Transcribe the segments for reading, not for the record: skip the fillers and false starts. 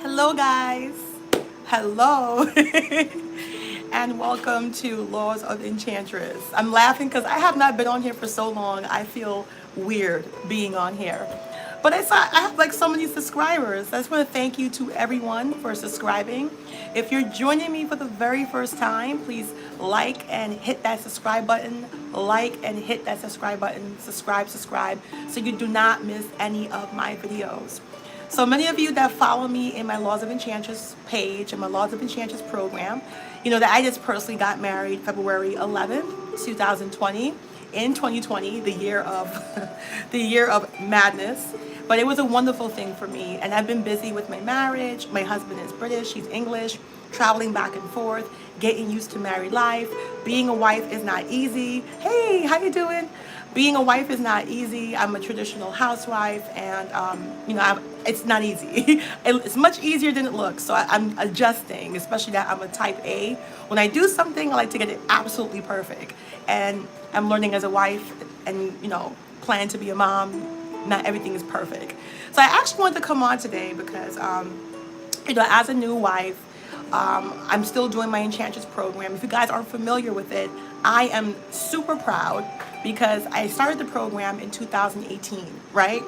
Hello, guys. Hello. And welcome to Laws of Enchantress. I'm laughing because I have not been on here for so long. I feel weird being on here. But I saw I have like so many subscribers. I just want to thank you to everyone for subscribing. If you're joining me for the very first time, please like and hit that subscribe button. Like and hit that subscribe button. Subscribe, so you do not miss any of my videos. So many of you that follow me in my Laws of Enchantress page and my Laws of Enchantress program, you know that I just personally got married February 11th, 2020, in 2020, the year of the year of madness. But it was a wonderful thing for me, and I've been busy with my marriage. My husband is British, he's English, traveling back and forth, getting used to married life. Being a wife is not easy. Hey, how you doing? Being a wife is not easy. I'm a traditional housewife, and it's not easy. It's much easier than it looks. So I'm adjusting, especially that I'm a type A. When I do something, I like to get it absolutely perfect. And I'm learning as a wife, and plan to be a mom. Not everything is perfect. So I actually wanted to come on today because as a new wife, I'm still doing my Enchantress program. If you guys aren't familiar with it, I am super proud because I started the program in 2018, right?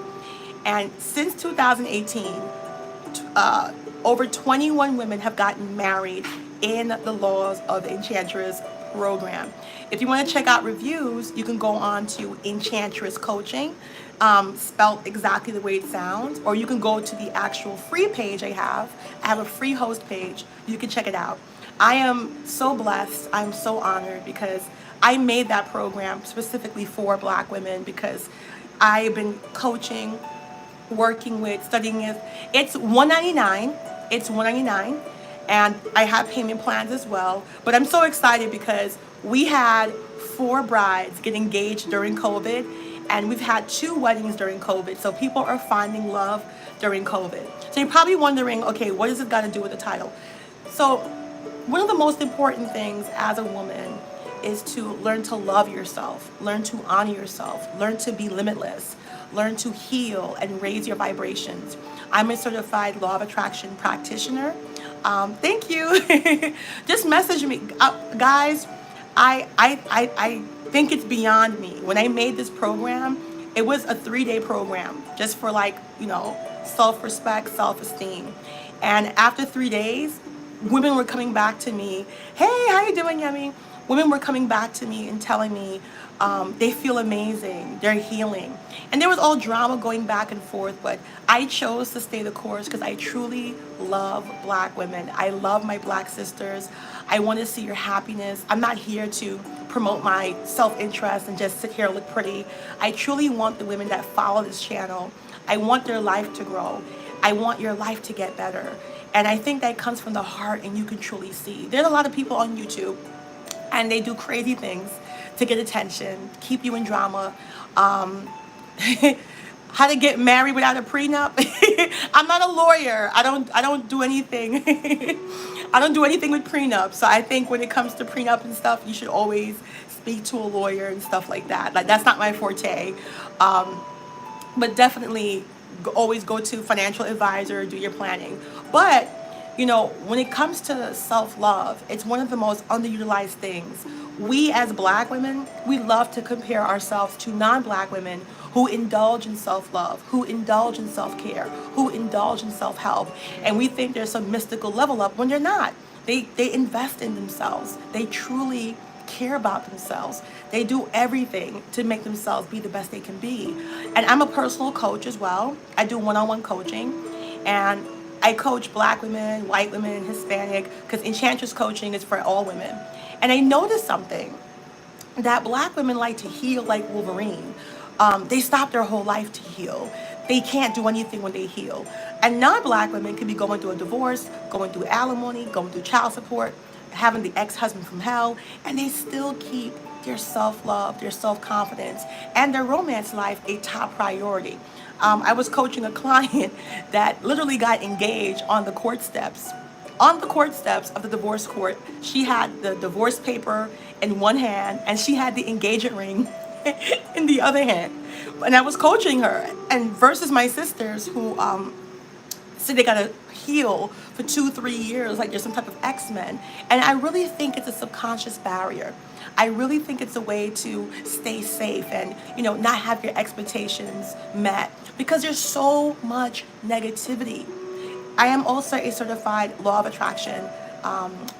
And since 2018, over 21 women have gotten married in the Laws of the Enchantress program. If you want to check out reviews, you can go on to Enchantress Coaching, spelled exactly the way it sounds, or you can go to the actual free page I have. I have a free host page. You can check it out. I am so blessed. I'm so honored because I made that program specifically for Black women because I've been coaching, working with, studying it. It's $199. It's $199, and I have payment plans as well. But I'm so excited because we had 4 brides get engaged during COVID, and we've had 2 weddings during COVID. So people are finding love during COVID. So you're probably wondering, okay, what does it got to do with the title? So one of the most important things as a woman is to learn to love yourself, learn to honor yourself, learn to be limitless, learn to heal and raise your vibrations. I'm a certified law of attraction practitioner. Thank you. Just message me, guys. I think it's beyond me. When I made this program, it was a 3-day program just for self-respect, self-esteem. And after 3 days, women were coming back to me, hey, how you doing, Yummy? Women were coming back to me and telling me they feel amazing, they're healing. And there was all drama going back and forth, but I chose to stay the course because I truly love Black women. I love my Black sisters. I want to see your happiness. I'm not here to promote my self-interest and just sit here and look pretty. I truly want the women that follow this channel, I want their life to grow. I want your life to get better. And I think that comes from the heart, and you can truly see. There's a lot of people on YouTube, and they do crazy things to get attention, keep you in drama. How to get married without a prenup. I'm not a lawyer. I don't do anything. I don't do anything with prenup. So I think when it comes to prenup and stuff, you should always speak to a lawyer and stuff like that. Like, that's not my forte. But definitely always go to financial advisor, do your planning. But when it comes to self-love, it's one of the most underutilized things. We as Black women, we love to compare ourselves to non-Black women who indulge in self-love, who indulge in self-care, who indulge in self-help. And we think there's some mystical level up when they're not. They invest in themselves. They truly care about themselves. They do everything to make themselves be the best they can be. And I'm a personal coach as well. I do one-on-one coaching, and I coach Black women, white women, Hispanic, because Enchantress coaching is for all women. And I noticed something, that Black women like to heal like Wolverine. They stop their whole life to heal. They can't do anything when they heal. And non-Black women could be going through a divorce, going through alimony, going through child support, having the ex-husband from hell, and they still keep their self-love, their self-confidence, and their romance life a top priority. I was coaching a client that literally got engaged on the court steps. On the court steps of the divorce court, she had the divorce paper in one hand, and she had the engagement ring in the other hand. And I was coaching her, and versus my sisters who So they gotta heal for 2, 3 years, like you're some type of X-Men. And I really think it's a subconscious barrier. I really think it's a way to stay safe and, not have your expectations met because there's so much negativity. I am also a certified law of attraction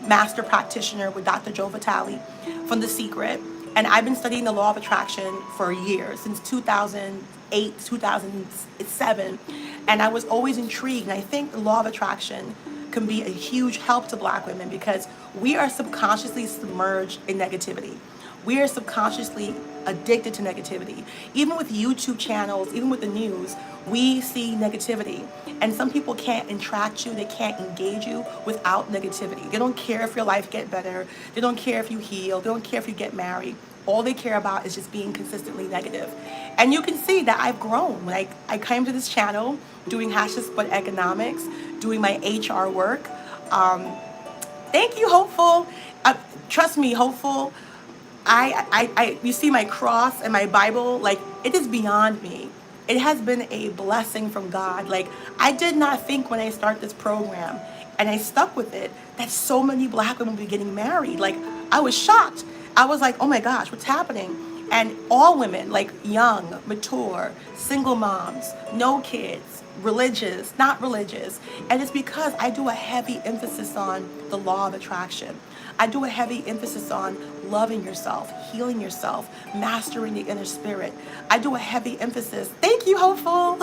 master practitioner with Dr. Joe Vitale from The Secret. And I've been studying the law of attraction for years, since 2008, 2007. And I was always intrigued. And I think the law of attraction can be a huge help to Black women because we are subconsciously submerged in negativity. We are subconsciously addicted to negativity. Even with YouTube channels, even with the news, we see negativity. And some people can't interact you, they can't engage you without negativity. They don't care if your life get better. They don't care if you heal. They don't care if you get married. All they care about is just being consistently negative. And you can see that I've grown. Like, I came to this channel doing Hashtag But Economics, doing my HR work. Thank you, Hopeful. Trust me, Hopeful. You see my cross and my Bible, like, it is beyond me. It has been a blessing from God. Like, I did not think when I started this program, and I stuck with it, that so many Black women would be getting married. Like, I was shocked. I was like, oh my gosh, what's happening? And all women, like young, mature, single moms, no kids, religious, not religious. And it's because I do a heavy emphasis on the law of attraction. I do a heavy emphasis on loving yourself, healing yourself, mastering the inner spirit. I do a heavy emphasis. Thank you, Hopeful.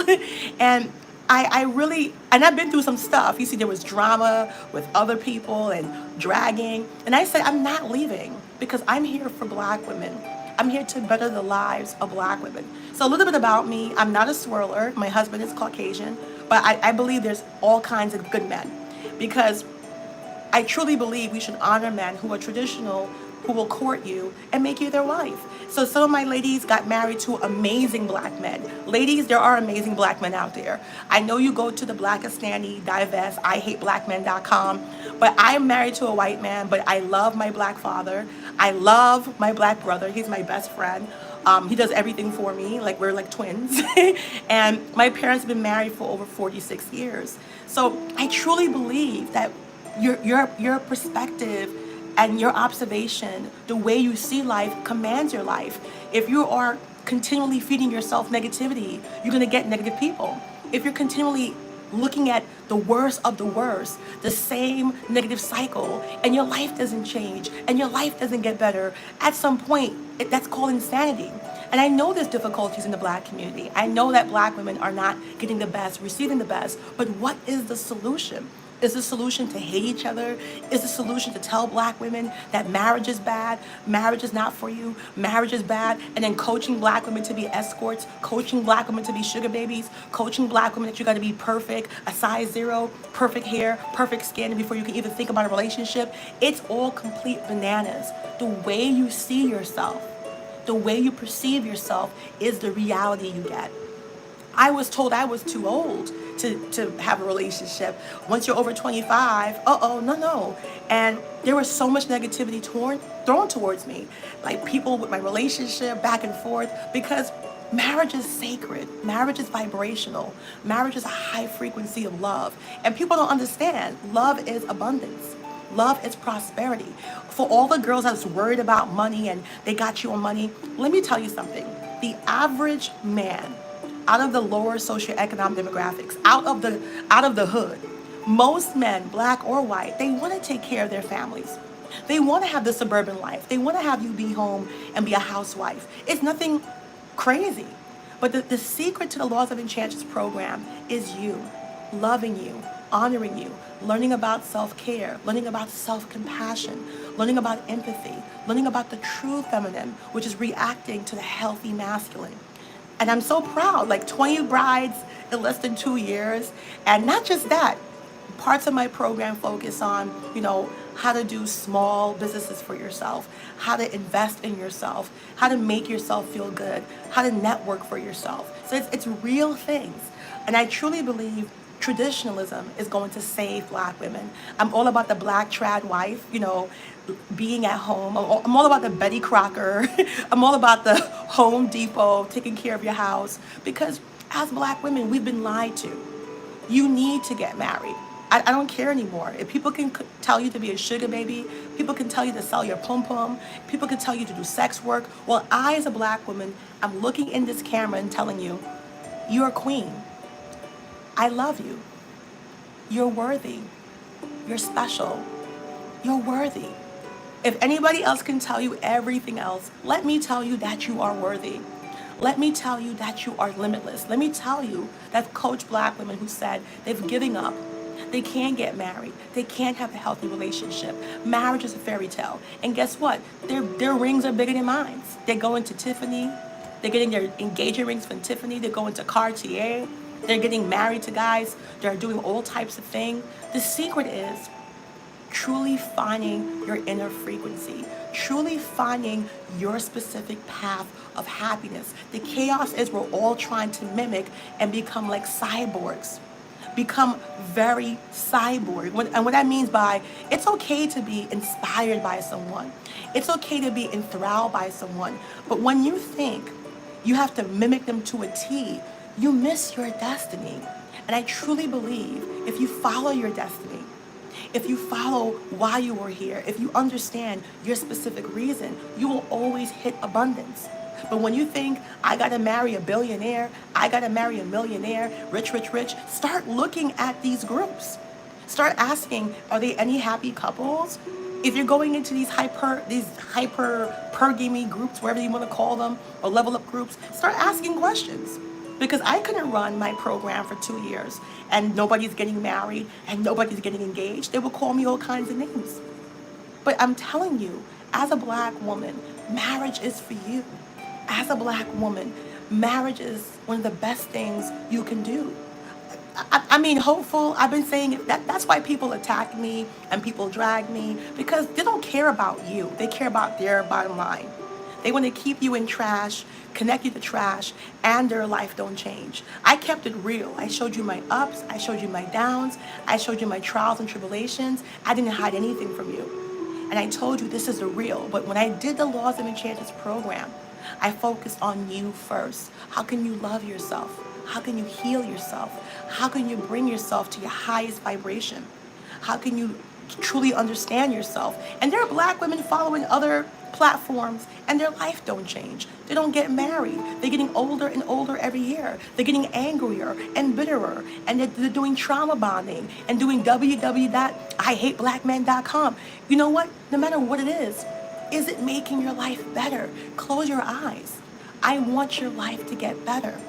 And I really, and I've been through some stuff. You see, there was drama with other people and dragging. And I said, I'm not leaving because I'm here for Black women. I'm here to better the lives of Black women. So a little bit about me. I'm not a swirler. My husband is Caucasian. But I believe there's all kinds of good men because I truly believe we should honor men who are traditional, who will court you and make you their wife. So some of my ladies got married to amazing Black men. Ladies, there are amazing Black men out there. I know you go to the Blackistani, divest, IHateBlackMen.com, but I am married to a white man, but I love my Black father. I love my Black brother. He's my best friend. He does everything for me, like we're like twins. And my parents have been married for over 46 years. So I truly believe that your perspective and your observation, the way you see life commands your life. If you are continually feeding yourself negativity, you're going to get negative people. If you're continually looking at the worst of the worst, the same negative cycle, and your life doesn't change and your life doesn't get better, at some point, that's called insanity. And I know there's difficulties in the Black community. I know that Black women are not getting the best, receiving the best, but what is the solution? Is the solution to hate each other? Is the solution to tell Black women that marriage is bad, marriage is not for you, marriage is bad, and then coaching Black women to be escorts, coaching Black women to be sugar babies, coaching Black women that you got to be perfect, a size 0, perfect hair, perfect skin before you can even think about a relationship? It's all complete bananas. The way you see yourself, the way you perceive yourself is the reality you get. I was told I was too old to have a relationship. Once you're over 25, no. And there was so much negativity thrown towards me. Like people with my relationship back and forth, because marriage is sacred. Marriage is vibrational. Marriage is a high frequency of love. And people don't understand. Love is abundance. Love is prosperity. For all the girls that's worried about money and they got you on money, let me tell you something. The average man, out of the lower socioeconomic demographics, out of the hood, most men, Black or white, they want to take care of their families. They want to have the suburban life. They want to have you be home and be a housewife. It's nothing crazy. But the secret to the Laws of Enchantress program is you, loving you, honoring you, learning about self-care, learning about self-compassion, learning about empathy, learning about the true feminine, which is reacting to the healthy masculine. And I'm so proud, like 20 brides in less than 2 years. And not just that, parts of my program focus on, how to do small businesses for yourself, how to invest in yourself, how to make yourself feel good, how to network for yourself. So it's real things. And I truly believe traditionalism is going to save Black women. I'm all about the Black trad wife, being at home. I'm all about the Betty Crocker. I'm all about the Home Depot, taking care of your house. Because as Black women, we've been lied to. You need to get married. I don't care anymore. If people can tell you to be a sugar baby, people can tell you to sell your pum pum, people can tell you to do sex work. Well, I, as a black woman, I'm looking in this camera and telling you, you're a queen. I love you. You're worthy. You're special. You're worthy. If anybody else can tell you everything else, let me tell you that you are worthy. Let me tell you that you are limitless. Let me tell you that coach black women who said they've given up. They can't get married. They can't have a healthy relationship. Marriage is a fairy tale. And guess what? Their rings are bigger than mine. They go into Tiffany. They're getting their engagement rings from Tiffany. They go into Cartier. They're getting married to guys. They're doing all types of things. The secret is truly finding your inner frequency, truly finding your specific path of happiness. The chaos is we're all trying to mimic and become like cyborgs, become very cyborg. And what that means by, it's okay to be inspired by someone, it's okay to be enthralled by someone, but when you think you have to mimic them to a T, you miss your destiny. And I truly believe if you follow your destiny, if you follow why you were here, if you understand your specific reason, you will always hit abundance. But when you think, I gotta marry a billionaire, I gotta marry a millionaire, rich, rich, rich, start looking at these groups. Start asking, are there any happy couples? If you're going into these hyper pergamy groups, whatever you want to call them, or level up groups, start asking questions. Because I couldn't run my program for 2 years and nobody's getting married and nobody's getting engaged. They would call me all kinds of names. But I'm telling you, as a black woman, marriage is for you. As a black woman, marriage is one of the best things you can do. I mean, hopeful, I've been saying it, that's why people attack me and people drag me, because they don't care about you. They care about their bottom line. They want to keep you in trash, connect you to trash, and their life don't change. I kept it real. I showed you my ups, I showed you my downs, I showed you my trials and tribulations. I didn't hide anything from you. And I told you this is the real. But when I did the Laws of Enchantress program, I focused on you first. How can you love yourself? How can you heal yourself? How can you bring yourself to your highest vibration? How can you truly understand yourself? And there are black women following other platforms and their life don't change. They don't get married. They're getting older and older every year. They're getting angrier and bitterer. And they're doing trauma bonding and doing www.ihateblackmen.com. You know what? No matter what it is it making your life better? Close your eyes. I want your life to get better.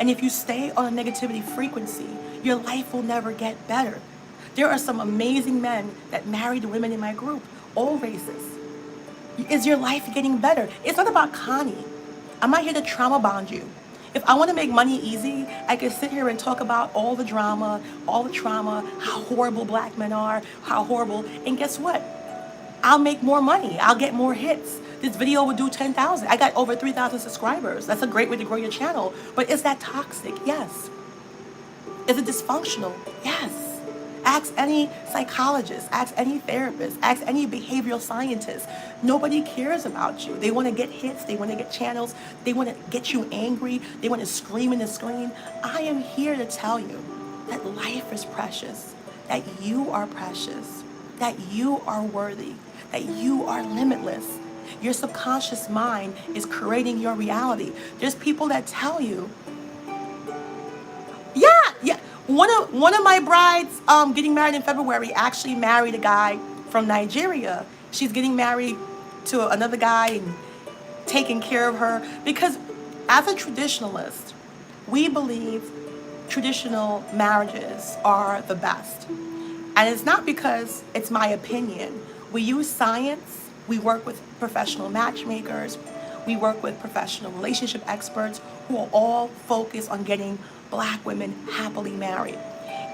And if you stay on a negativity frequency, your life will never get better. There are some amazing men that married women in my group, all races. Is your life getting better? It's not about Connie. I'm not here to trauma bond you. If I want to make money easy, I can sit here and talk about all the drama, all the trauma, how horrible black men are, how horrible. And guess what? I'll make more money. I'll get more hits. This video would do 10,000. I got over 3,000 subscribers. That's a great way to grow your channel. But is that toxic? Yes. Is it dysfunctional? Yes. Ask any psychologist, ask any therapist, ask any behavioral scientist. Nobody cares about you. They want to get hits, they want to get channels, they want to get you angry, they want to scream in the screen. I am here to tell you that life is precious, that you are precious, that you are worthy, that you are limitless. Your subconscious mind is creating your reality. There's people that tell you, yeah. One of my brides getting married in February actually married a guy from Nigeria. She's getting married to another guy and taking care of her. Because as a traditionalist, we believe traditional marriages are the best. And it's not because it's my opinion. We use science. We work with professional matchmakers. We work with professional relationship experts who are all focused on getting black women happily married.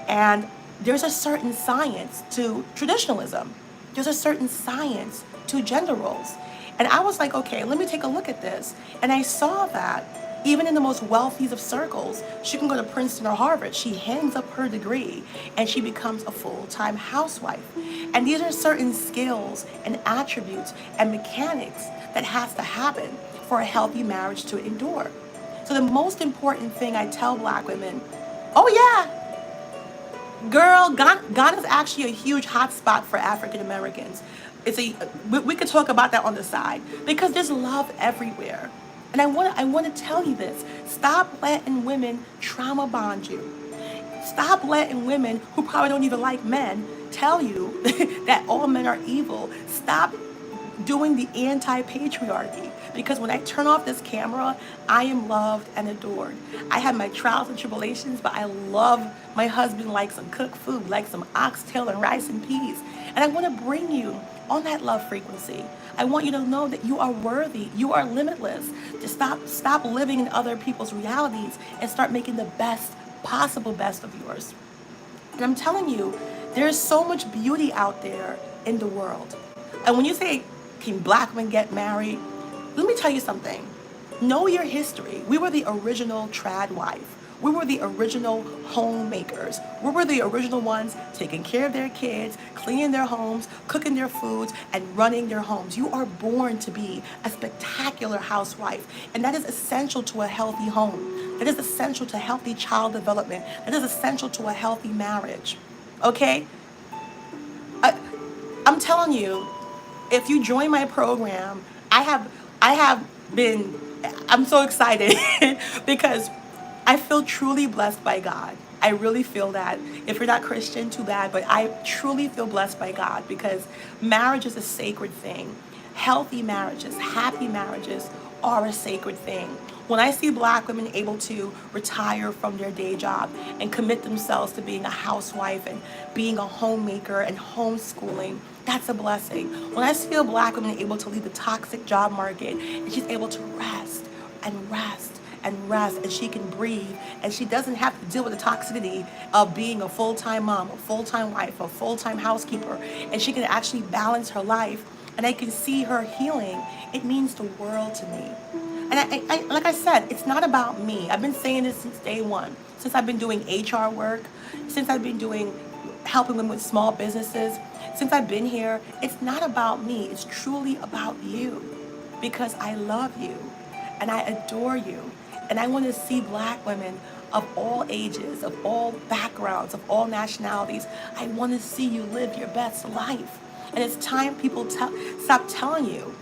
And there's a certain science to traditionalism. There's a certain science to gender roles. And I was like, okay, let me take a look at this. And I saw that even in the most wealthiest of circles, she can go to Princeton or Harvard. She hangs up her degree and she becomes a full-time housewife. And these are certain skills and attributes and mechanics that has to happen for a healthy marriage to endure. So the most important thing I tell black women, oh yeah, Girl, Ghana is actually a huge hotspot for African Americans. We could talk about that on the side because there's love everywhere. And I want to tell you this. Stop letting women trauma bond you. Stop letting women who probably don't even like men tell you that all men are evil. Stop doing the anti-patriarchy, because when I turn off this camera, I am loved and adored. I have my trials and tribulations, but I love my husband like some cooked food, like some oxtail and rice and peas. And I want to bring you on that love frequency. I want you to know that you are worthy, you are limitless. Just stop living in other people's realities and start making the best possible best of yours. And I'm telling you, there's so much beauty out there in the world. And when you say, can black men get married? Let me tell you something. Know your history. We were the original trad wife. We were the original homemakers. We were the original ones taking care of their kids, cleaning their homes, cooking their foods, and running their homes. You are born to be a spectacular housewife, and that is essential to a healthy home. That is essential to healthy child development. That is essential to a healthy marriage. Okay? I, I'm telling you, if you join my program, I have been, I'm so excited because I feel truly blessed by God. I really feel that. If you're not Christian, too bad, but I truly feel blessed by God because marriage is a sacred thing. Healthy marriages, happy marriages are a sacred thing. When I see black women able to retire from their day job and commit themselves to being a housewife and being a homemaker and homeschooling, that's a blessing. When I see a black woman able to leave the toxic job market and she's able to rest and rest and rest and she can breathe and she doesn't have to deal with the toxicity of being a full-time mom, a full-time wife, a full-time housekeeper, and she can actually balance her life and I can see her healing, it means the world to me. And I like I said, it's not about me. I've been saying this since day one, since I've been doing HR work, since I've been doing helping them with small businesses, since I've been here. It's not about me. It's truly about you because I love you and I adore you. And I want to see black women of all ages, of all backgrounds, of all nationalities. I want to see you live your best life. And it's time people stop telling you,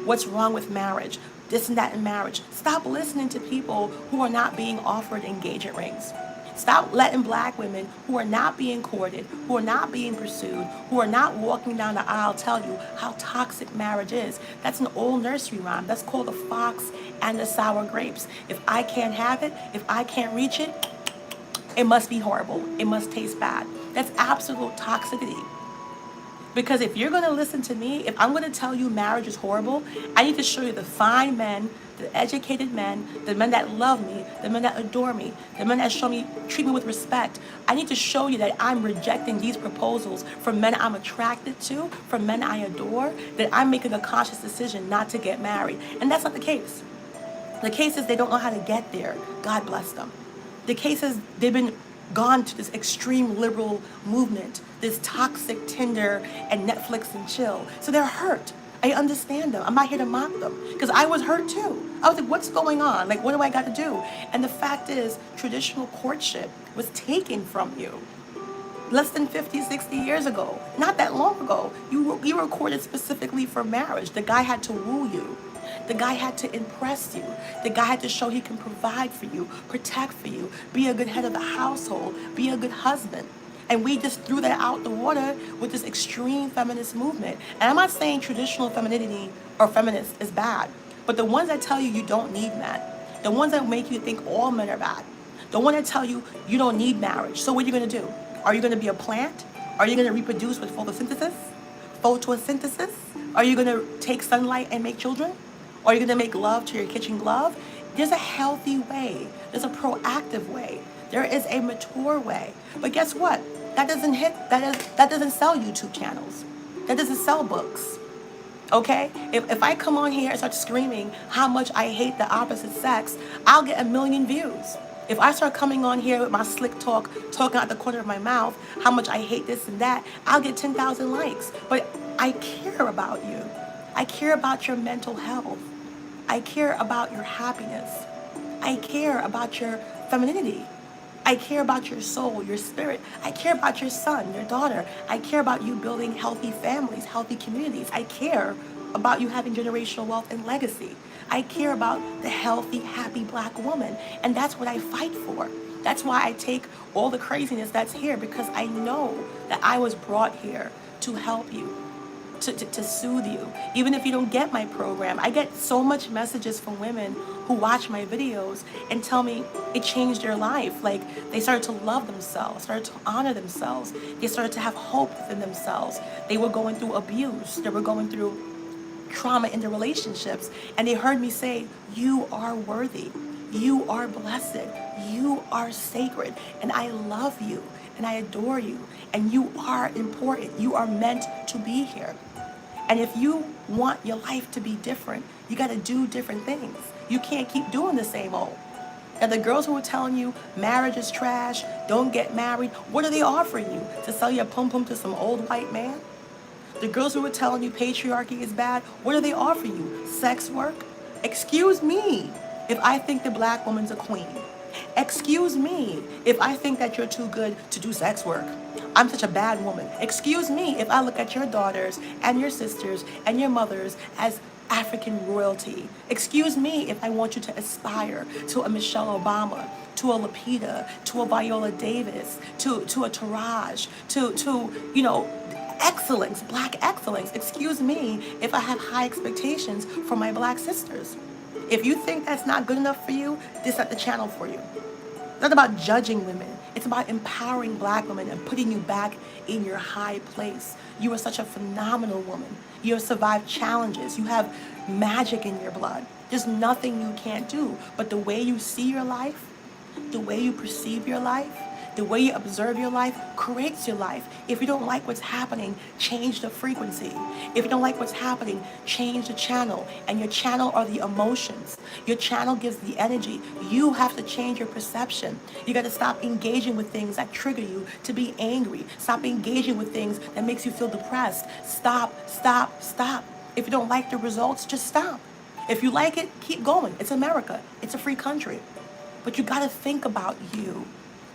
what's wrong with marriage, this and that in marriage. Stop listening to people who are not being offered engagement rings. Stop letting black women who are not being courted, who are not being pursued, who are not walking down the aisle tell you how toxic marriage is. That's an old nursery rhyme. That's called The Fox and the Sour Grapes. If I can't have it, if I can't reach it, it must be horrible. It must taste bad. That's absolute toxicity. Because if you're going to listen to me, if I'm going to tell you marriage is horrible, I need to show you the fine men, the educated men, the men that love me, the men that adore me, the men that treat me with respect. I need to show you that I'm rejecting these proposals from men I'm attracted to, from men I adore, that I'm making a conscious decision not to get married. And that's not the case. The case is they don't know how to get there. God bless them. The case is they've been gone to this extreme liberal movement, this toxic Tinder and Netflix and chill. So they're hurt. I understand them. I'm not here to mock them because I was hurt too. I was like, what's going on? Like, what do I got to do? And the fact is, traditional courtship was taken from you less than 50, 60 years ago. Not that long ago. You were courted specifically for marriage. The guy had to woo you. The guy had to impress you. The guy had to show he can provide for you, protect for you, be a good head of the household, be a good husband. And we just threw that out the water with this extreme feminist movement. And I'm not saying traditional femininity or feminist is bad, but the ones that tell you you don't need men, the ones that make you think all men are bad, the one that tell you you don't need marriage. So what are you going to do? Are you going to be a plant? Are you going to reproduce with photosynthesis? Photosynthesis? Are you going to take sunlight and make children? Are you going to make love to your kitchen glove? There's a healthy way. There's a proactive way. There is a mature way. But guess what? That doesn't sell YouTube channels. That doesn't sell books. Okay? If I come on here and start screaming how much I hate the opposite sex, I'll get 1 million views. If I start coming on here with my slick talk, talking out the corner of my mouth, how much I hate this and that, I'll get 10,000 likes. But I care about you. I care about your mental health. I care about your happiness. I care about your femininity. I care about your soul, your spirit. I care about your son, your daughter. I care about you building healthy families, healthy communities. I care about you having generational wealth and legacy. I care about the healthy, happy black woman. And that's what I fight for. That's why I take all the craziness that's here, because I know that I was brought here to help you, to soothe you. Even if you don't get my program, I get so much messages from women who watch my videos and tell me it changed their life. Like, they started to love themselves, started to honor themselves. They started to have hope within themselves. They were going through abuse. They were going through trauma in their relationships. And they heard me say, you are worthy. You are blessed. You are sacred. And I love you. And I adore you. And you are important. You are meant to be here. And if you want your life to be different, you got to do different things. You can't keep doing the same old. And the girls who are telling you marriage is trash, don't get married, what are they offering you? To sell your pum pum to some old white man? The girls who are telling you patriarchy is bad, what are they offering you? Sex work? Excuse me if I think the black woman's a queen. Excuse me if I think that you're too good to do sex work. I'm such a bad woman. Excuse me if I look at your daughters and your sisters and your mothers as African royalty. Excuse me if I want you to aspire to a Michelle Obama, to a Lupita, to a Viola Davis, to a Taraj, to excellence, black excellence. Excuse me if I have high expectations for my black sisters. If you think that's not good enough for you, this is not the channel for you. It's not about judging women. It's about empowering black women and putting you back in your high place. You are such a phenomenal woman. You have survived challenges. You have magic in your blood. There's nothing you can't do. But the way you see your life, the way you perceive your life, the way you observe your life creates your life. If you don't like what's happening, change the frequency. If you don't like what's happening, change the channel. And your channel are the emotions. Your channel gives the energy. You have to change your perception. You got to stop engaging with things that trigger you to be angry. Stop engaging with things that makes you feel depressed. Stop. If you don't like the results, just stop. If you like it, keep going. It's America. It's a free country. But you got to think about you.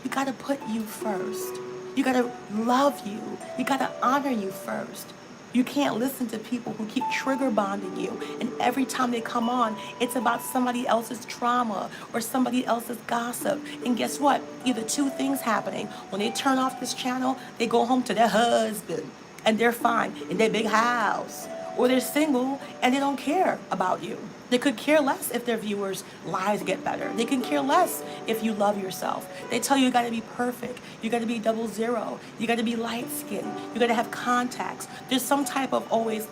You got to put you first. You got to love you. You got to honor you first. You can't listen to people who keep trigger bonding you. And every time they come on, it's about somebody else's trauma or somebody else's gossip. And guess what? Either two things happening. When they turn off this channel, they go home to their husband and they're fine in their big house. Or they're single and they don't care about you. They could care less if their viewers' lives get better. They can care less if you love yourself. They tell you got to be perfect. You got to be 00. You got to be light skinned. You got to have contacts. There's some type of always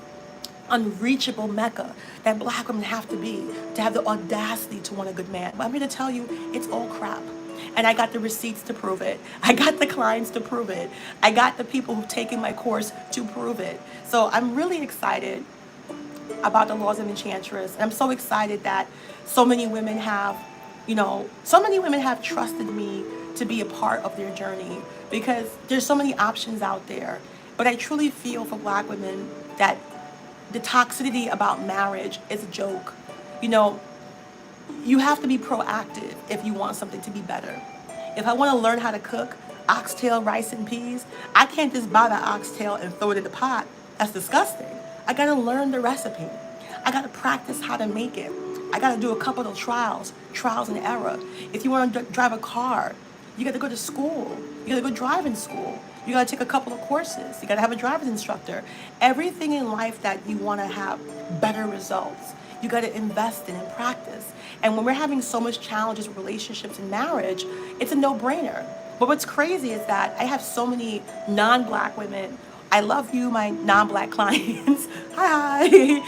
unreachable mecca that black women have to have the audacity to want a good man. But I'm here to tell you, it's all crap. And I got the receipts to prove it. I got the clients to prove it. I got the people who've taken my course to prove it. So I'm really excited about the Laws of Enchantress. And I'm so excited that so many women have trusted me to be a part of their journey, because there's so many options out there. But I truly feel for black women that the toxicity about marriage is a joke. You have to be proactive if you want something to be better. If I want to learn how to cook oxtail, rice, and peas, I can't just buy the oxtail and throw it in the pot. That's disgusting. I got to learn the recipe. I got to practice how to make it. I got to do a couple of trials and error. If you want to drive a car, you got to go to school. You got to go driving school. You got to take a couple of courses. You got to have a driver's instructor. Everything in life that you want to have better results, you got to invest in and practice. And when we're having so much challenges with relationships and marriage, it's a no-brainer. But what's crazy is that I have so many non-black women. I love you, my non-black clients. Hi.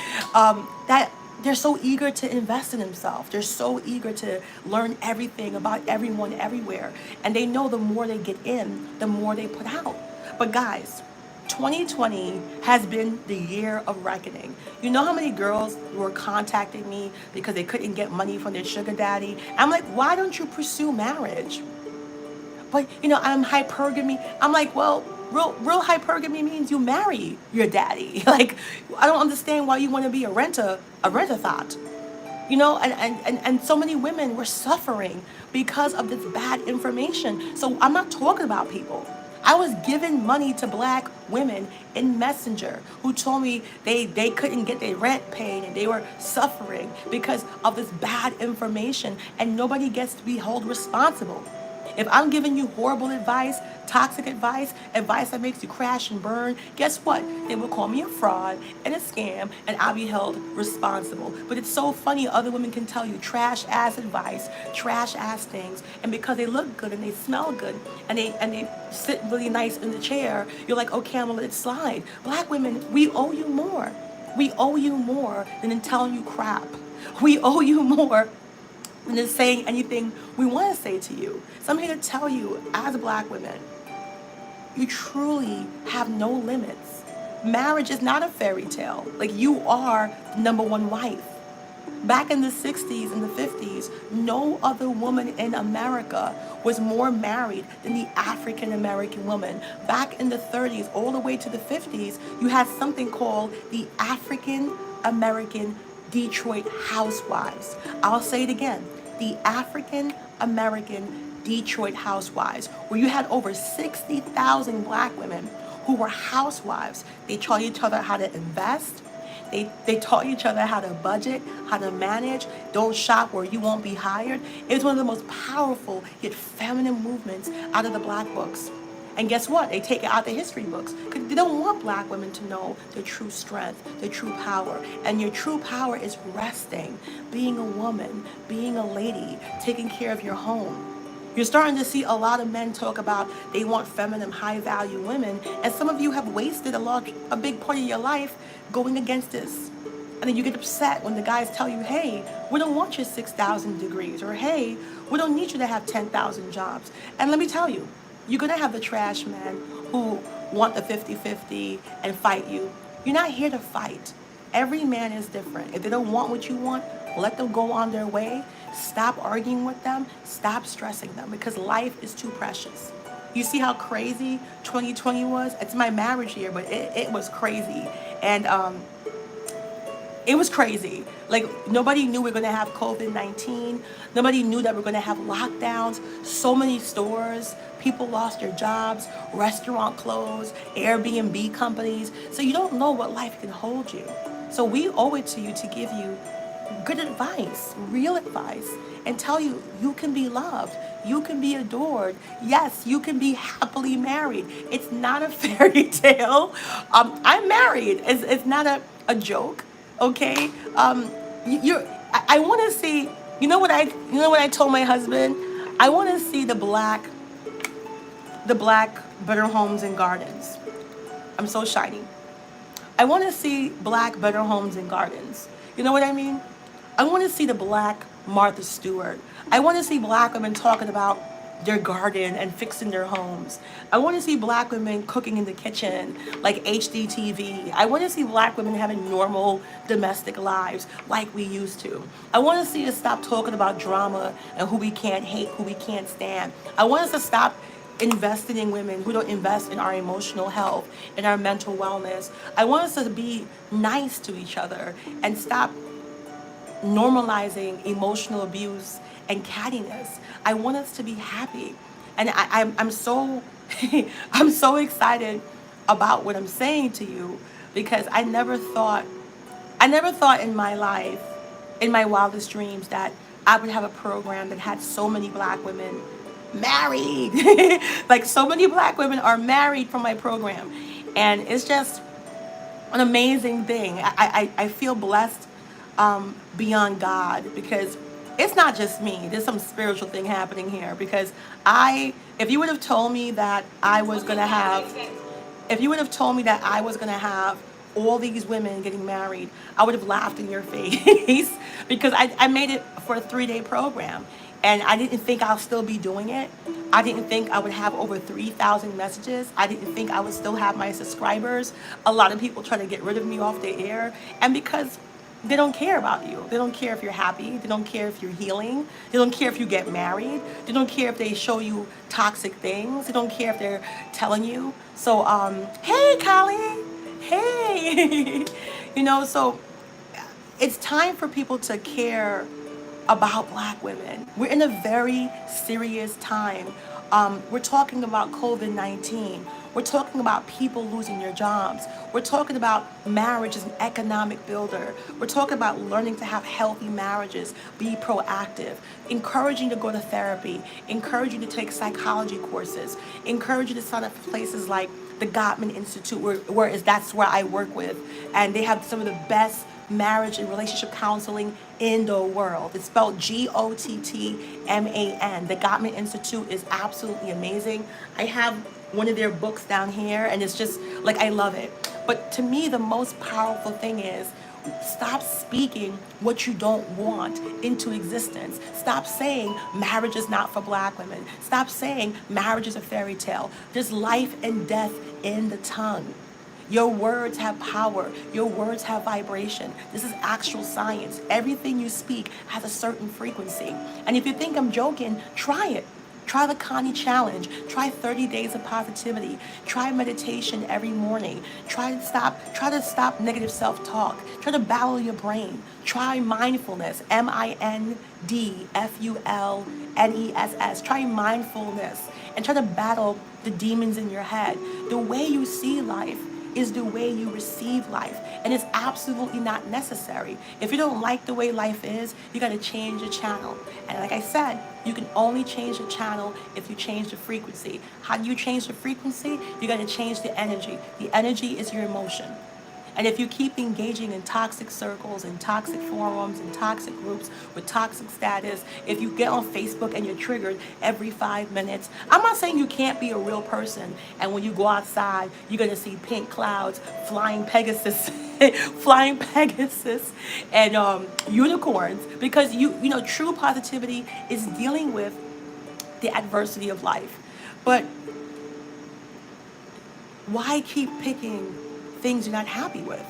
That they're so eager to invest in themselves. They're so eager to learn everything about everyone everywhere. And they know the more they get in, the more they put out. But guys, 2020 has been the year of reckoning. You know how many girls were contacting me because they couldn't get money from their sugar daddy? I'm like, why don't you pursue marriage? But, I'm hypergamy. I'm like, well, real hypergamy means you marry your daddy. Like, I don't understand why you want to be a renter thought. You know, and so many women were suffering because of this bad information. So I'm not talking about people. I was giving money to black women in Messenger who told me they couldn't get their rent paid and they were suffering because of this bad information, and nobody gets to be held responsible. If I'm giving you horrible advice, toxic advice, advice that makes you crash and burn, guess what? They will call me a fraud and a scam, and I'll be held responsible. But it's so funny, other women can tell you trash ass advice, trash ass things, and because they look good and they smell good and they sit really nice in the chair, you're like, okay, I'm gonna let it slide. Black women, we owe you more. We owe you more than in telling you crap. We owe you more than in saying anything we want to say to you. So I'm here to tell you, as black women, you truly have no limits. Marriage is not a fairy tale. Like, you are the number one wife. Back in the 60s and the 50s, no other woman in America was more married than the African American woman. Back in the 30s, all the way to the 50s, you had something called the African American Detroit Housewives. I'll say it again, the African American Detroit Housewives, where you had over 60,000 black women who were housewives. They taught each other how to invest. They taught each other how to budget, how to manage. Don't shop where you won't be hired. It was one of the most powerful yet feminine movements out of the black books. And guess what? They take it out the history books because they don't want black women to know their true strength, their true power. And your true power is resting, being a woman, being a lady, taking care of your home. You're starting to see a lot of men talk about they want feminine, high-value women, and some of you have wasted a big part of your life going against this. And then you get upset when the guys tell you, hey, we don't want your 6,000 degrees, or hey, we don't need you to have 10,000 jobs. And let me tell you, you're going to have the trash men who want the 50-50 and fight you. You're not here to fight. Every man is different. If they don't want what you want, let them go on their way. Stop arguing with them. Stop stressing them, because life is too precious. You see how crazy 2020 was? It's my marriage year, but it was crazy. And it was crazy. Like, nobody knew we were going to have COVID-19. Nobody knew that we were going to have lockdowns. So many stores, people lost their jobs, restaurant closed, Airbnb companies. So you don't know what life can hold you. So we owe it to you to give you good advice, real advice, and tell you you can be loved, you can be adored. Yes, you can be happily married. It's not a fairy tale. I'm married. It's not a joke. Okay. I want to see. You know what I told my husband? I want to see the black Better Homes and Gardens. I'm so shiny. I want to see black Better Homes and Gardens. You know what I mean? I want to see the black Martha Stewart. I want to see black women talking about their garden and fixing their homes. I want to see black women cooking in the kitchen like HDTV. I want to see black women having normal domestic lives like we used to. I want to see us stop talking about drama and who we can't hate, who we can't stand. I want us to stop investing in women who don't invest in our emotional health, in our mental wellness. I want us to be nice to each other and stop normalizing emotional abuse and cattiness. I want us to be happy. And I'm so I'm so excited about what I'm saying to you, because I never thought in my life, in my wildest dreams, that I would have a program that had so many black women married. Like, so many black women are married from my program. And it's just an amazing thing. I feel blessed beyond God, because it's not just me. There's some spiritual thing happening here, because if you would have told me that I was going to have all these women getting married, I would have laughed in your face because I made it for a 3-day program, and I didn't think I'll still be doing it. I didn't think I would have over 3,000 messages. I didn't think I would still have my subscribers. A lot of people try to get rid of me off the air, and because they don't care about you. They don't care if you're happy. They don't care if you're healing. They don't care if you get married. They don't care if they show you toxic things. They don't care if they're telling you. So, hey, Callie. Hey. So It's time for people to care about black women. We're in a very serious time. We're talking about COVID-19. We're talking about people losing their jobs. We're talking about marriage as an economic builder. We're talking about learning to have healthy marriages, be proactive, encouraging to go to therapy, encouraging to take psychology courses, encouraging to sign up for places like the Gottman Institute, that's where I work with, and they have some of the best marriage and relationship counseling in the world. It's spelled Gottman. The Gottman Institute is absolutely amazing. I have one of their books down here, and it's just like, I love it. But to me, the most powerful thing is, stop speaking what you don't want into existence. Stop saying marriage is not for black women. Stop saying marriage is a fairy tale. There's life and death in the tongue. Your words have power. Your words have vibration. This is actual science. Everything you speak has a certain frequency. And if you think I'm joking, try it. Try the Connie Challenge. Try 30 days of positivity. Try meditation every morning. Try to stop negative self-talk. Try to battle your brain. Try mindfulness. Mindfulness. Try mindfulness and try to battle the demons in your head. The way you see life is the way you receive life. And it's absolutely not necessary. If you don't like the way life is, you gotta change the channel. And like I said, you can only change the channel if you change the frequency. How do you change the frequency? You gotta change the energy. The energy is your emotion. And if you keep engaging in toxic circles and toxic forums and toxic groups with toxic status, if you get on Facebook and you're triggered every 5 minutes, I'm not saying you can't be a real person. And when you go outside, you're gonna see pink clouds, flying Pegasus, flying Pegasus, and unicorns. Because you know, true positivity is dealing with the adversity of life. But why keep picking things you're not happy with?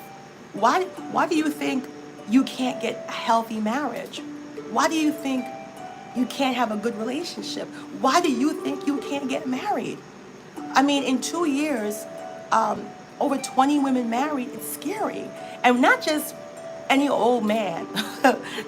Why do you think you can't get a healthy marriage? Why do you think you can't have a good relationship? Why do you think you can't get married? I mean, in 2 years, over 20 women married. It's scary. And not just any old man,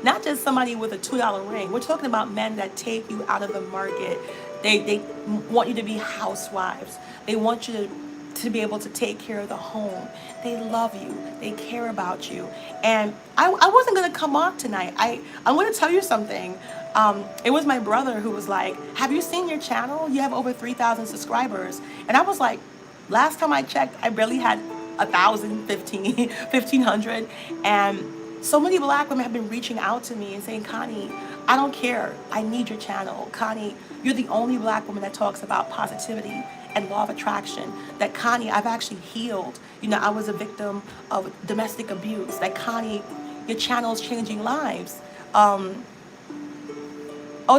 not just somebody with a $2 ring. We're talking about men that take you out of the market. They want you to be housewives. They want you to be able to take care of the home. They love you. They care about you. And I wasn't going to come on tonight. I'm going to tell you something. It was my brother who was like, have you seen your channel? You have over 3,000 subscribers. And I was like, last time I checked, I barely had 1,000, 1,500. And so many black women have been reaching out to me and saying, Connie, I don't care. I need your channel. Connie, you're the only black woman that talks about positivity and law of attraction. That Connie, I've actually healed. You know, I was a victim of domestic abuse. That Connie, your channel is changing lives. Oh,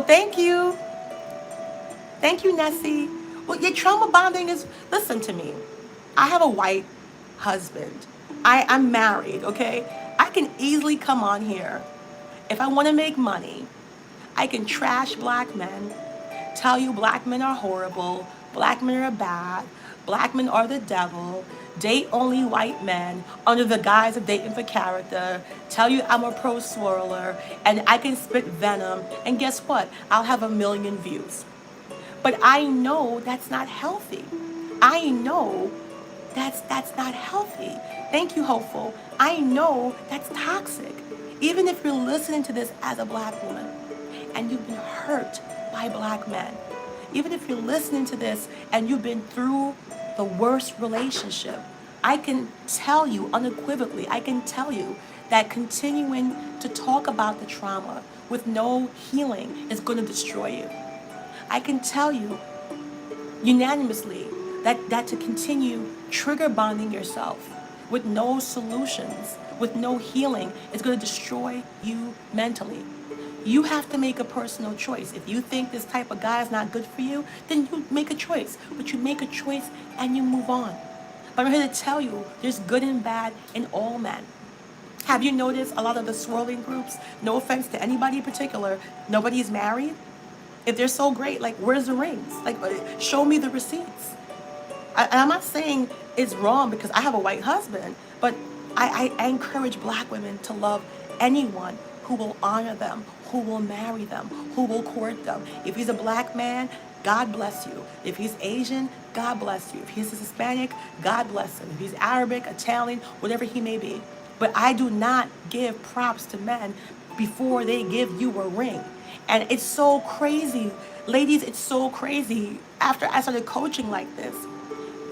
thank you. Thank you, Nessie. Well, your trauma bonding is, listen to me. I have a white husband. I'm married, okay? I can easily come on here. If I want to make money, I can trash black men, tell you black men are horrible, black men are bad, black men are the devil, date only white men under the guise of dating for character, tell you I'm a pro swirler, and I can spit venom, and guess what? I'll have 1 million views. But I know that's not healthy. I know that's not healthy. Thank you, Hopeful. I know that's toxic. Even if you're listening to this as a black woman and you've been hurt by black men, even if you're listening to this and you've been through the worst relationship, I can tell you unequivocally, I can tell you that continuing to talk about the trauma with no healing is going to destroy you. I can tell you unanimously that to continue trigger bonding yourself with no solutions, with no healing, is going to destroy you mentally. You have to make a personal choice. If you think this type of guy is not good for you, then you make a choice. But you make a choice and you move on. But I'm here to tell you, there's good and bad in all men. Have you noticed a lot of the swirling groups, no offense to anybody in particular, nobody's married? If they're so great, like, where's the rings? Like, show me the receipts. And I'm not saying it's wrong because I have a white husband, but I encourage black women to love anyone who will honor them, who will marry them, who will court them. If he's a black man, God bless you. If he's Asian, God bless you. If he's Hispanic, God bless him. If he's Arabic, Italian, whatever he may be. But I do not give props to men before they give you a ring. And it's so crazy. Ladies, it's so crazy. After I started coaching like this,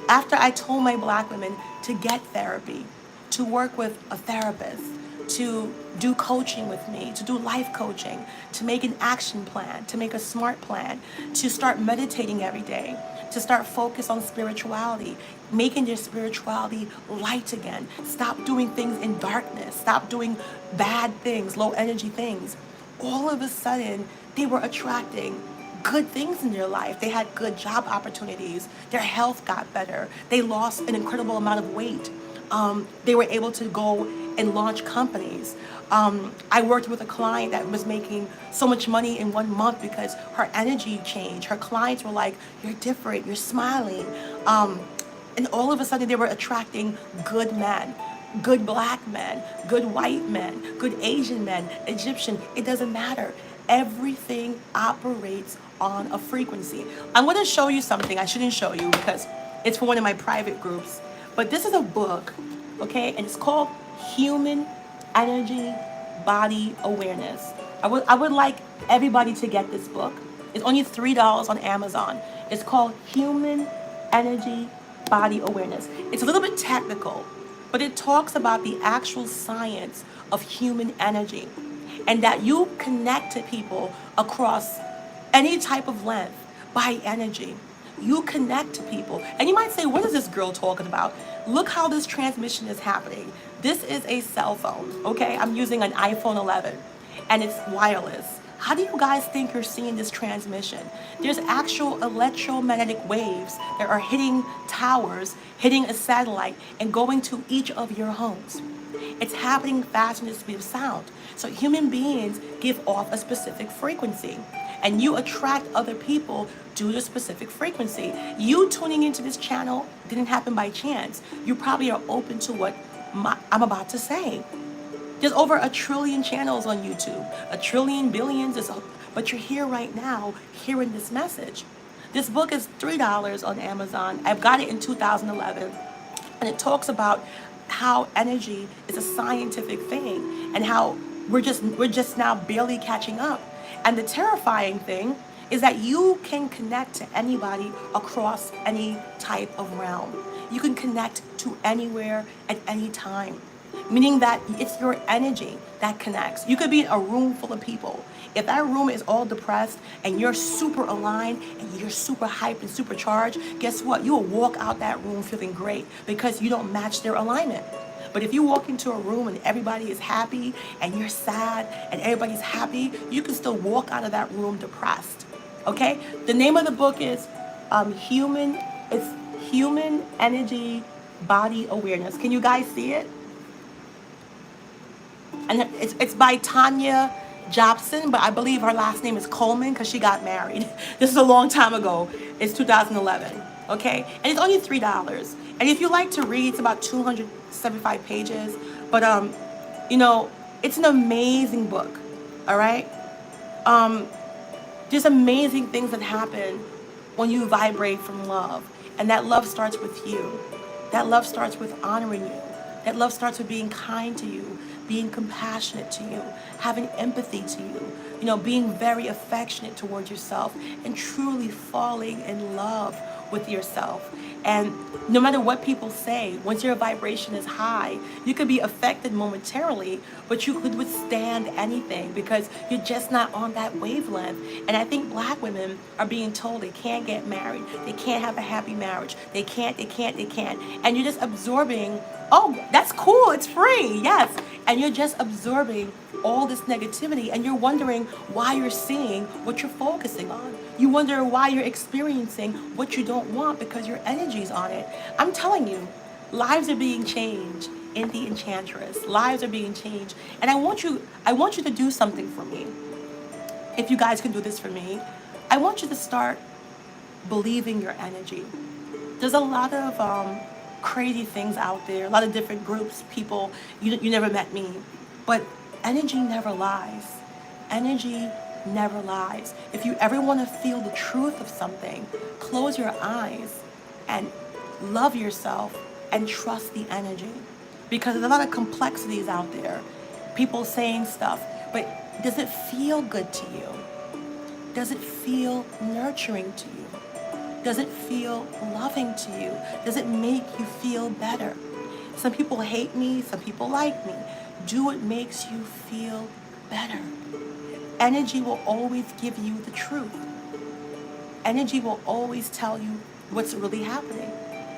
after I told my black women to get therapy, to work with a therapist, to do coaching with me, to do life coaching, to make an action plan, to make a smart plan, to start meditating every day, to start focus on spirituality, making your spirituality light again. Stop doing things in darkness. Stop doing bad things, low energy things. All of a sudden, they were attracting good things in their life. They had good job opportunities. Their health got better. They lost an incredible amount of weight. They were able to go and launch companies. I worked with a client that was making so much money in 1 month because her energy changed. Her clients were like, "You're different, you're smiling." And all of a sudden they were attracting good men, good black men, good white men, good Asian men, Egyptian. It doesn't matter. Everything operates on a frequency. I'm going to show you something I shouldn't show you because it's for one of my private groups. But this is a book, okay? And it's called Human Energy Body Awareness. I would like everybody to get this book. It's only $3 on Amazon. It's called Human Energy Body Awareness. It's a little bit technical, but it talks about the actual science of human energy and that you connect to people across any type of length by energy. You connect to people. And you might say, what is this girl talking about? Look how this transmission is happening. This is a cell phone, okay? I'm using an iPhone 11 and it's wireless. How do you guys think you're seeing this transmission? There's actual electromagnetic waves that are hitting towers, hitting a satellite, and going to each of your homes. It's happening faster than the speed of sound. So human beings give off a specific frequency, and you attract other people due to a specific frequency. You tuning into this channel didn't happen by chance. You probably are open to what I'm about to say. There's over 1 trillion channels on YouTube, 1 trillion billions, but you're here right now hearing this message. This book is $3 on Amazon. I've got it in 2011, and it talks about how energy is a scientific thing and how we're just now barely catching up. And the terrifying thing is that you can connect to anybody across any type of realm. You can connect to anywhere at any time, meaning that it's your energy that connects. You could be in a room full of people. If that room is all depressed and you're super aligned and you're super hyped and super charged, guess what? You will walk out that room feeling great because you don't match their alignment. But if you walk into a room and everybody is happy and you're sad and everybody's happy, you can still walk out of that room depressed. Okay? The name of the book is Human Energy Body Awareness. Can you guys see it? And it's by Tanya Jobson, but I believe her last name is Coleman because she got married. This is a long time ago. It's 2011. Okay? And it's only $3. And if you like to read, it's about 275 pages. But, it's an amazing book. All right? There's amazing things that happen when you vibrate from love. And that love starts with you. That love starts with honoring you. That love starts with being kind to you, being compassionate to you, having empathy to you, being very affectionate towards yourself and truly falling in love with yourself. And no matter what people say, once your vibration is high, you could be affected momentarily, but you could withstand anything because you're just not on that wavelength. And I think black women are being told they can't get married, they can't have a happy marriage, they can't. And you're just absorbing, oh, that's cool, it's free, yes. And you're just absorbing all this negativity and you're wondering why you're seeing what you're focusing on. You wonder why you're experiencing what you don't want because your energy's on it. I'm telling you, lives are being changed in the Enchantress. Lives are being changed. And I want you to do something for me. If you guys can do this for me, I want you to start believing your energy. There's a lot of crazy things out there, a lot of different groups, people, you never met me. But Energy never lies. Energy never lies. If you ever want to feel the truth of something, close your eyes and love yourself and trust the energy. Because there's a lot of complexities out there. People saying stuff, but does it feel good to you? Does it feel nurturing to you? Does it feel loving to you? Does it make you feel better? Some people hate me, some people like me. Do what makes you feel better. Energy will always give you the truth. Energy will always tell you what's really happening.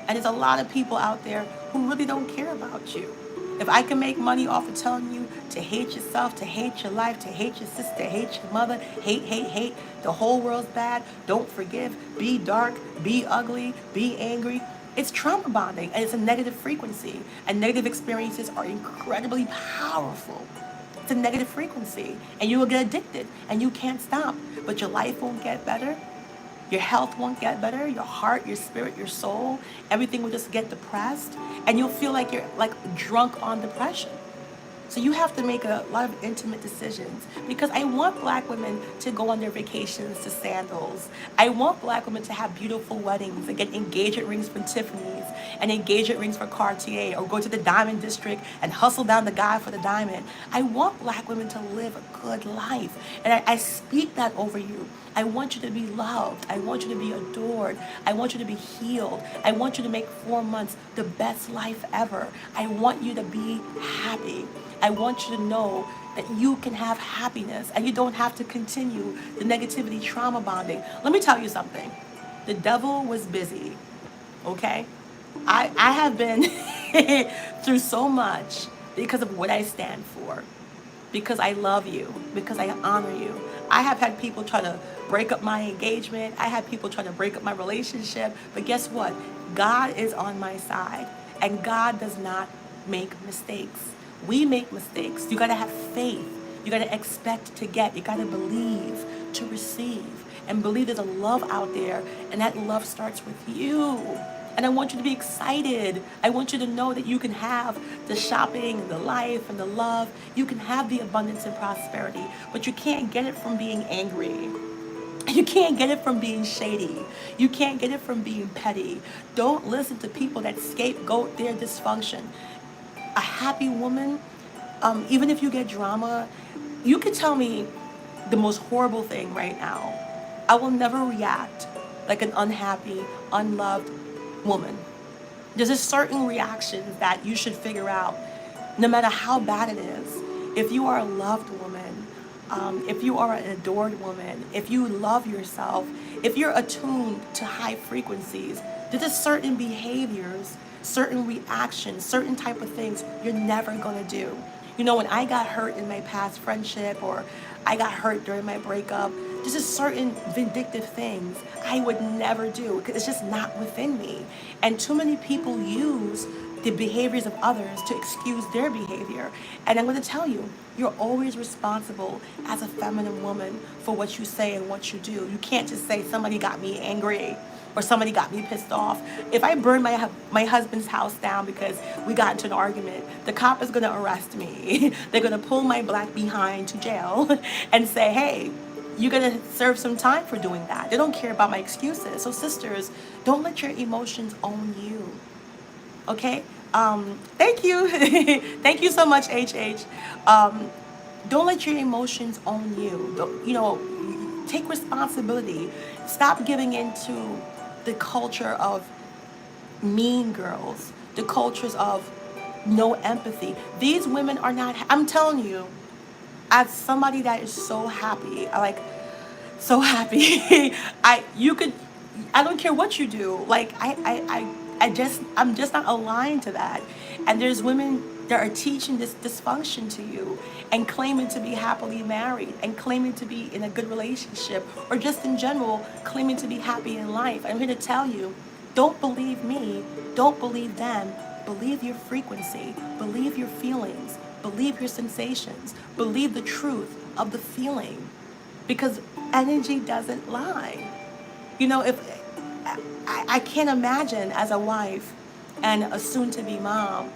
And there's a lot of people out there who really don't care about you. If I can make money off of telling you to hate yourself, to hate your life, to hate your sister, hate your mother, hate, the whole world's bad, don't forgive, be dark, be ugly, be angry, it's trauma bonding and it's a negative frequency. And negative experiences are incredibly powerful. It's a negative frequency and you will get addicted and you can't stop. But your life won't get better. Your health won't get better. Your heart, your spirit, your soul, everything will just get depressed. And you'll feel like you're like drunk on depression. So you have to make a lot of intimate decisions because I want black women to go on their vacations to Sandals. I want black women to have beautiful weddings and get engagement rings from Tiffany's and engagement rings for Cartier or go to the diamond district and hustle down the guy for the diamond. I want black women to live a good life. And I speak that over you. I want you to be loved. I want you to be adored. I want you to be healed. I want you to make 4 months the best life ever. I want you to be happy. I want you to know that you can have happiness and you don't have to continue the negativity trauma bonding. Let me tell you something. The devil was busy, okay? I have been through so much because of what I stand for, because I love you, because I honor you. I have had people try to break up my engagement. I had people try to break up my relationship. But guess what? God is on my side and God does not make mistakes. We make mistakes. You got to have faith. You got to expect to get. You got to believe to receive. And believe there's a love out there. And that love starts with you. And I want you to be excited. I want you to know that you can have the shopping, and the life, and the love. You can have the abundance and prosperity. But you can't get it from being angry. You can't get it from being shady. You can't get it from being petty. Don't listen to people that scapegoat their dysfunction. A happy woman, even if you get drama, you can tell me the most horrible thing right now. I will never react like an unhappy, unloved woman. There's a certain reactions that you should figure out, no matter how bad it is. If you are a loved woman, if you are an adored woman, if you love yourself, if you're attuned to high frequencies, there's just certain behaviors, certain reactions, certain type of things you're never going to do. You know, when I got hurt in my past friendship or I got hurt during my breakup, there's just certain vindictive things I would never do because it's just not within me. And too many people use the behaviors of others to excuse their behavior. And I'm going to tell you, you're always responsible as a feminine woman for what you say and what you do. You can't just say somebody got me angry or somebody got me pissed off. If I burn my husband's house down because we got into an argument, the cop is going to arrest me. They're going to pull my black behind to jail and say, hey, you're going to serve some time for doing that. They don't care about my excuses. So sisters, don't let your emotions own you. Okay? Thank you. Thank you so much, HH. Don't let your emotions own you. Take responsibility. Stop giving into the culture of mean girls, the cultures of no empathy. These women are not, I'm telling you, as somebody that is so happy, so happy. I don't care what you do. Like I'm just not aligned to that. And there's women that are teaching this dysfunction to you and claiming to be happily married and claiming to be in a good relationship or just in general claiming to be happy in life. I'm here to tell you, don't believe me, don't believe them, believe your frequency, believe your feelings, believe your sensations, believe the truth of the feeling because energy doesn't lie. If I can't imagine as a wife and a soon-to-be mom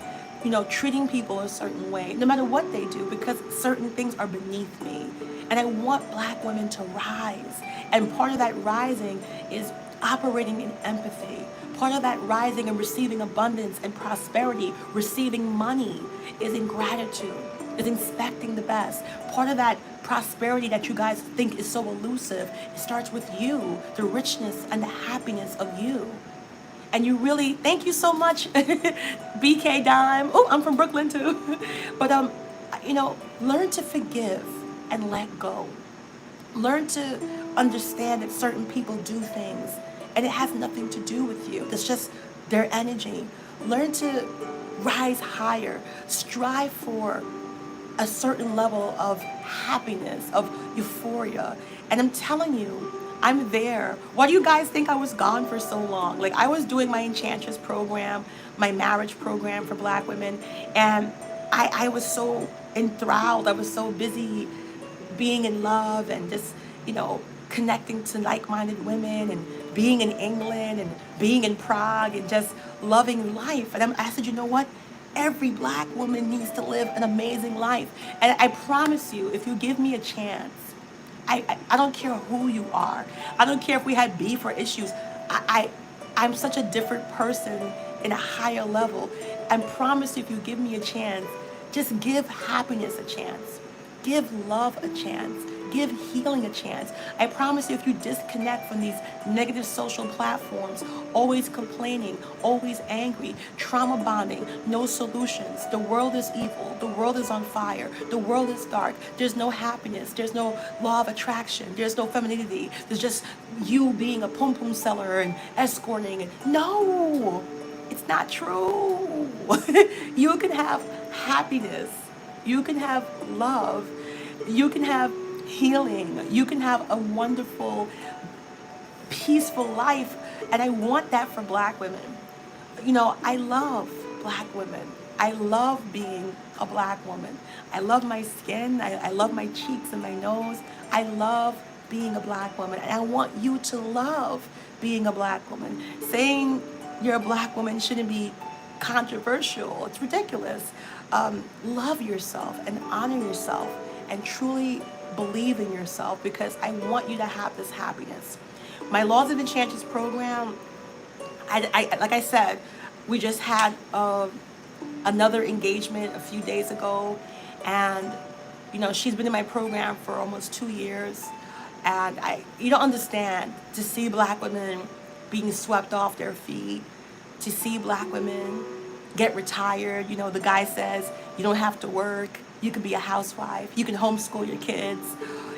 treating people a certain way, no matter what they do, because certain things are beneath me. And I want black women to rise. And part of that rising is operating in empathy. Part of that rising and receiving abundance and prosperity, receiving money, is in gratitude, is inspecting the best. Part of that prosperity that you guys think is so elusive, it starts with you, the richness and the happiness of you. And you really, thank you so much, BK Dime. Oh, I'm from Brooklyn too. But learn to forgive and let go. Learn to understand that certain people do things and it has nothing to do with you. It's just their energy. Learn to rise higher. Strive for a certain level of happiness, of euphoria. And I'm telling you, I'm there. Why do you guys think I was gone for so long? Like, I was doing my Enchantress program, my marriage program for black women, and I was so enthralled. I was so busy being in love and just, connecting to like-minded women and being in England and being in Prague and just loving life. And I said, you know what? Every black woman needs to live an amazing life. And I promise you, if you give me a chance, I don't care who you are. I don't care if we had beef or issues. I'm such a different person in a higher level. And promise you, if you give me a chance, just give happiness a chance. Give love a chance. Give healing a chance. I promise you, if you disconnect from these negative social platforms, always complaining, always angry, trauma bonding, no solutions. The world is evil. The world is on fire. The world is dark. There's no happiness. There's no law of attraction. There's no femininity. There's just you being a pum pum seller and escorting. No, it's not true. You can have happiness. You can have love. You can have healing. You can have a wonderful, peaceful life. And I want that for black women. I love black women. I love being a black woman. I love my skin. I love my cheeks and my nose. I love being a black woman. And I want you to love being a black woman. Saying you're a black woman shouldn't be controversial. It's ridiculous. Love yourself and honor yourself and truly believe in yourself, because I want you to have this happiness. My Laws of Enchantress program, I like I said, we just had another engagement a few days ago, and she's been in my program for almost 2 years, and you don't understand, to see black women being swept off their feet, to see black women get retired. The guy says you don't have to work. You can be a housewife. You can homeschool your kids.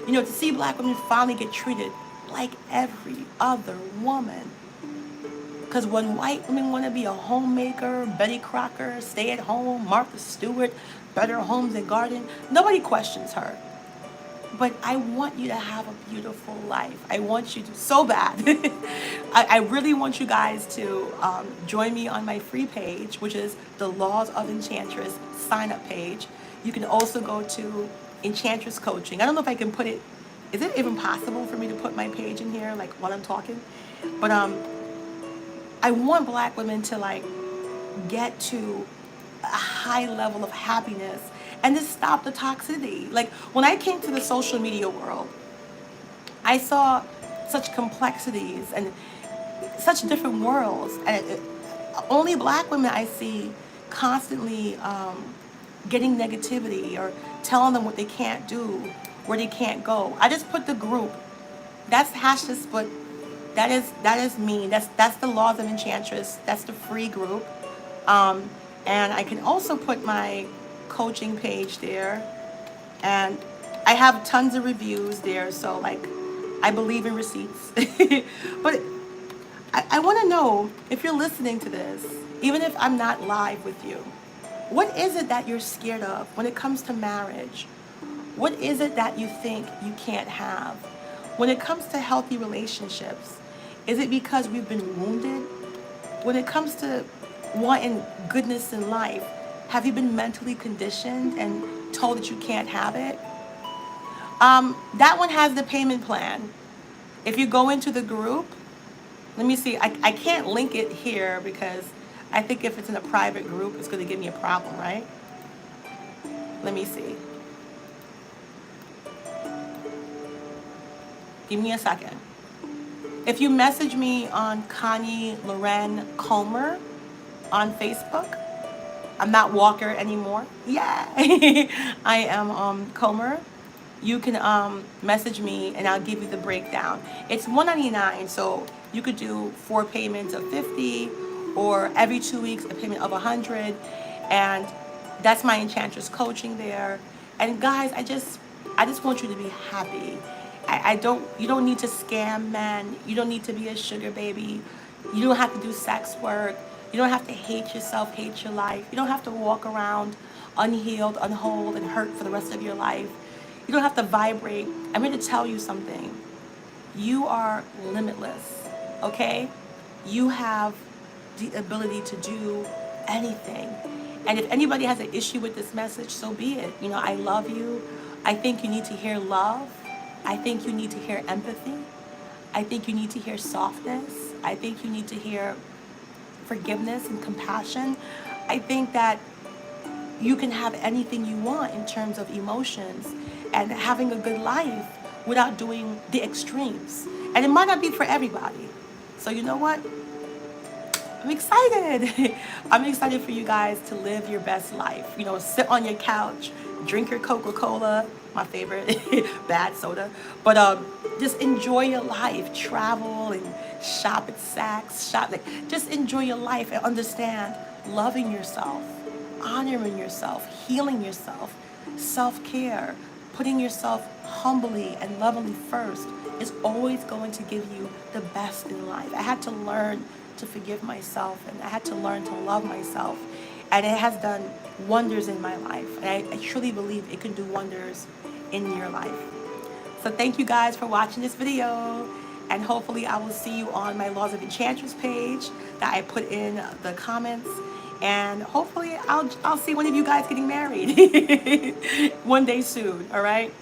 To see black women finally get treated like every other woman. Because when white women want to be a homemaker, Betty Crocker, stay at home, Martha Stewart, Better Homes and Garden, nobody questions her. But I want you to have a beautiful life. I want you to, so bad. I really want you guys to join me on my free page, which is the Laws of Enchantress sign-up page. You can also go to Enchantress Coaching. I don't know if I can put it, is it even possible for me to put my page in here, like while I'm talking? But I want black women to get to a high level of happiness and just stop the toxicity. Like, when I came to the social media world, I saw such complexities and such different worlds. And only black women I see constantly getting negativity or telling them what they can't do, where they can't go. I just put the group. That's Hashtag, but that is me. That's the Laws of Enchantress. That's the free group. And I can also put my coaching page there, and I have tons of reviews there, so I believe in receipts. But I want to know, if you're listening to this, even if I'm not live with you, what is it that you're scared of when it comes to marriage? What is it that you think you can't have? When it comes to healthy relationships, is it because we've been wounded? When it comes to wanting goodness in life, have you been mentally conditioned and told that you can't have it? That one has the payment plan. If you go into the group, let me see, I can't link it here because I think if it's in a private group, it's going to give me a problem, right? Let me see. Give me a second. If you message me on Connie Loren Comer on Facebook, I'm not Walker anymore. Yeah, I am Comer. You can message me and I'll give you the breakdown. It's $199, so you could do 4 payments of 50, or every 2 weeks a payment of 100, and that's my Enchantress coaching there. And guys, I just want you to be happy. You don't need to scam men. You don't need to be a sugar baby. You don't have to do sex work. You don't have to hate yourself, hate your life. You don't have to walk around unhealed, unwhole, and hurt for the rest of your life. You don't have to vibrate. I'm here to tell you something. You are limitless, okay? You have the ability to do anything. And if anybody has an issue with this message, so be it. You know, I love you. I think you need to hear love. I think you need to hear empathy. I think you need to hear softness. I think you need to hear forgiveness and compassion. I think that you can have anything you want in terms of emotions and having a good life without doing the extremes. And it might not be for everybody. So you know what? I'm excited. I'm excited for you guys to live your best life. You know, sit on your couch, drink your Coca-Cola, my favorite, bad soda. But just enjoy your life. Travel and shop at Saks. Just enjoy your life and understand loving yourself, honoring yourself, healing yourself, self-care, putting yourself humbly and lovingly first is always going to give you the best in life. I had to learn to forgive myself, and I had to learn to love myself, and it has done wonders in my life, and I truly believe it can do wonders in your life. So thank you guys for watching this video, and hopefully I will see you on my Laws of Enchantress page that I put in the comments, and hopefully I'll see one of you guys getting married one day soon. All right,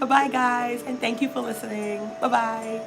bye bye guys, and thank you for listening. Bye bye.